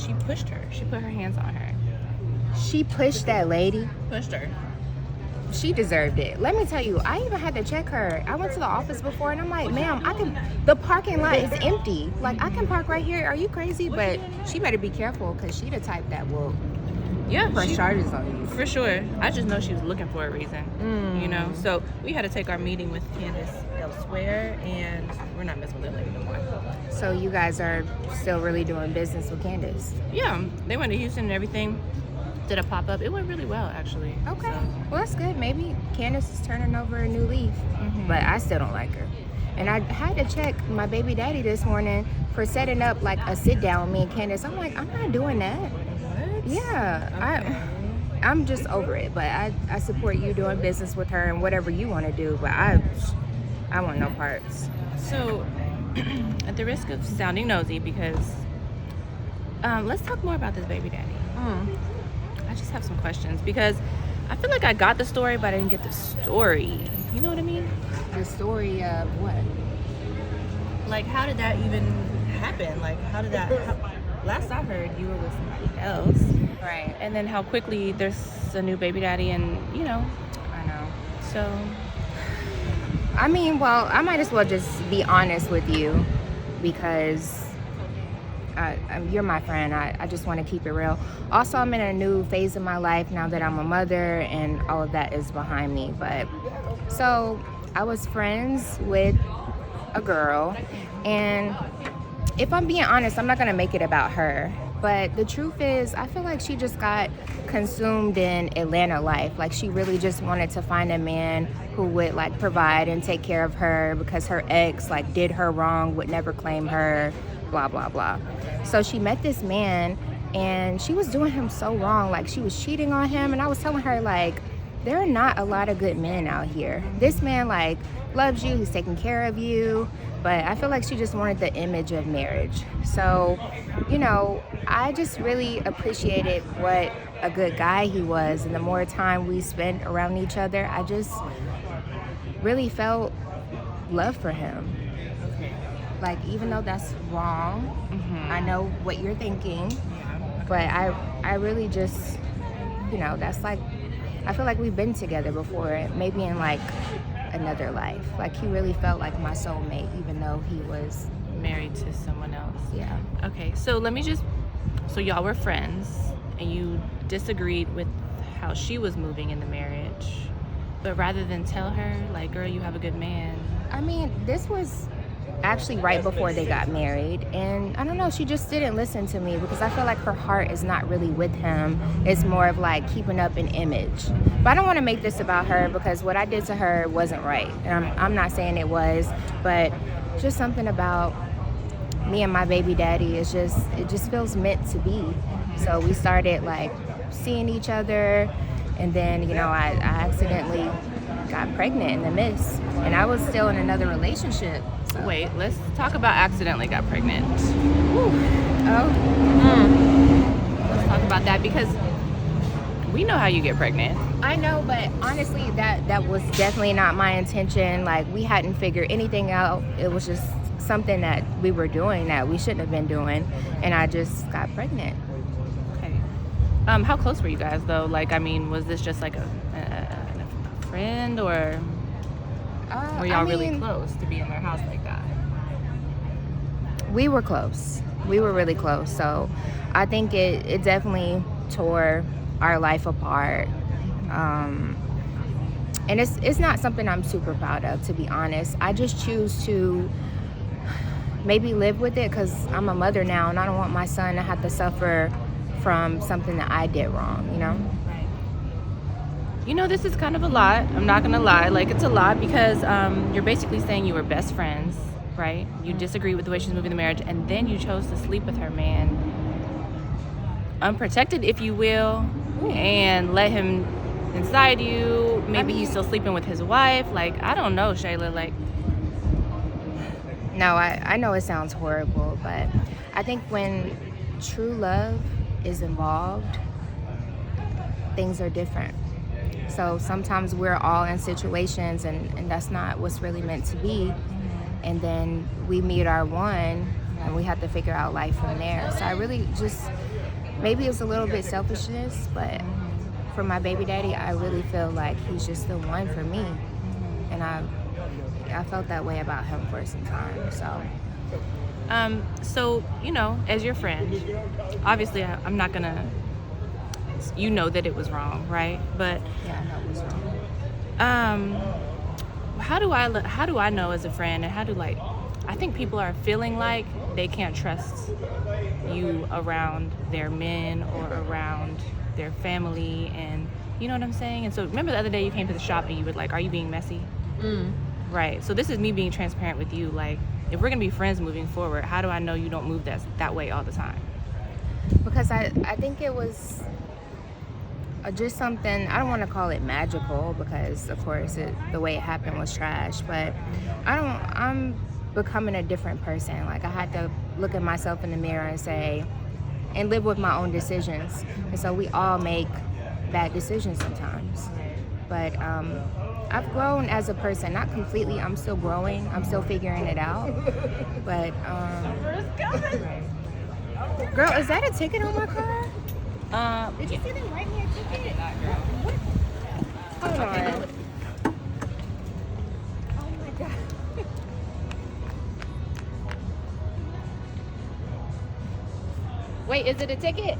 she pushed her. She put her hands on her. She pushed that lady. Pushed her. She deserved it. Let me tell you, I even had to check her. I went to the office before and I'm like, ma'am, the parking lot is empty. Like, I can park right here. Are you crazy? But she better be careful because she the type that will press charges on you. For sure. I just know she was looking for a reason, you know? So we had to take our meeting with Candace elsewhere, and we're not messing with that lady no more. So you guys are still really doing business with Candace? Yeah, they went to Houston and everything. Did a pop-up. It went really well, actually. Okay. So. Well, that's good. Maybe Candace is turning over a new leaf. But I still don't like her. And I had to check my baby daddy this morning for setting up like a sit down with me and Candace. I'm like, I'm not doing that. What? Yeah. Okay. I'm just over it. But I support you doing business with her and whatever you want to do. But I want no parts. So, at the risk of sounding nosy, because let's talk more about this baby daddy. I just have some questions because I feel like I got the story, but I didn't get the story. You know what I mean? The story of what? Like, how did that even happen? Like, how did that last I heard, you were with somebody else. Right. And then how quickly there's a new baby daddy and, you know. I know. So. I mean, well, I might as well just be honest with you because you're my friend. I just want to keep it real. Also, I'm in a new phase of my life now that I'm a mother and all of that is behind me. But so I was friends with a girl, and if I'm being honest, I'm not going to make it about her. But the truth is, I feel like she just got consumed in Atlanta life. Like, she really just wanted to find a man who would like provide and take care of her because her ex like did her wrong, would never claim her, blah blah blah. So she met this man and she was doing him so wrong. Like, she was cheating on him, and I was telling her, like, there are not a lot of good men out here. This man like loves you, he's taking care of you, but I feel like she just wanted the image of marriage. So, you know, I just really appreciated what a good guy he was, and the more time we spent around each other, I just really felt love for him. Like, even though that's wrong, I know what you're thinking, but I really just, you know, that's like, I feel like we've been together before, maybe in like another life. Like, he really felt like my soulmate, even though he was married to someone else. Yeah. Okay, so so y'all were friends and you disagreed with how she was moving in the marriage, but rather than tell her, like, girl, you have a good man. I mean, this was actually right before they got married, and I don't know, she just didn't listen to me because I feel like her heart is not really with him. It's more of like keeping up an image. But I don't want to make this about her because what I did to her wasn't right, and I'm not saying it was, but just something about me and my baby daddy is just, it just feels meant to be. So we started like seeing each other, and then, you know, I accidentally got pregnant in the midst, and I was still in another relationship. So. Wait, let's talk about accidentally got pregnant. Ooh. Oh. Let's talk about that because we know how you get pregnant. I know, but honestly, that was definitely not my intention. Like, we hadn't figured anything out. It was just something that we were doing that we shouldn't have been doing, and I just got pregnant. Okay. How close were you guys though? Like, I mean, was this just like a friend, or were y'all really close to be in their house like that? We were close. We were really close. So I think it definitely tore our life apart. And it's not something I'm super proud of, to be honest. I just choose to maybe live with it because I'm a mother now, and I don't want my son to have to suffer from something that I did wrong, you know? You know, this is kind of a lot. I'm not gonna lie. Like, it's a lot because you're basically saying you were best friends, right? You disagree with the way she's moving the marriage, and then you chose to sleep with her man, unprotected, if you will, and let him inside you. Maybe he's still sleeping with his wife. Like, I don't know, Shayla. Like, no, I know it sounds horrible, but I think when true love is involved, things are different. So sometimes we're all in situations and that's not what's really meant to be. And then we meet our one and we have to figure out life from there. So I really just maybe it's a little bit selfishness, but for my baby daddy, I really feel like he's just the one for me. And I felt that way about him for some time. So, you know, as your friend, obviously I'm not gonna, you know that it was wrong, right? But yeah, I know it was wrong. how do I know as a friend, and I think people are feeling like they can't trust you around their men or around their family, and you know what I'm saying? And so remember the other day you came to the shop and you were like, are you being messy? Right. So this is me being transparent with you. Like, if we're gonna be friends moving forward, how do I know you don't move that way all the time? Because I think it was just something, I don't want to call it magical, because of course the way it happened was trash, but I'm becoming a different person. Like, I had to look at myself in the mirror and live with my own decisions. And so we all make bad decisions sometimes. But I've grown as a person, not completely, I'm still growing, I'm still figuring it out. But girl, is that a ticket on my car? Did you see them write me a ticket? Hold on. Oh my god. Wait, is it a ticket?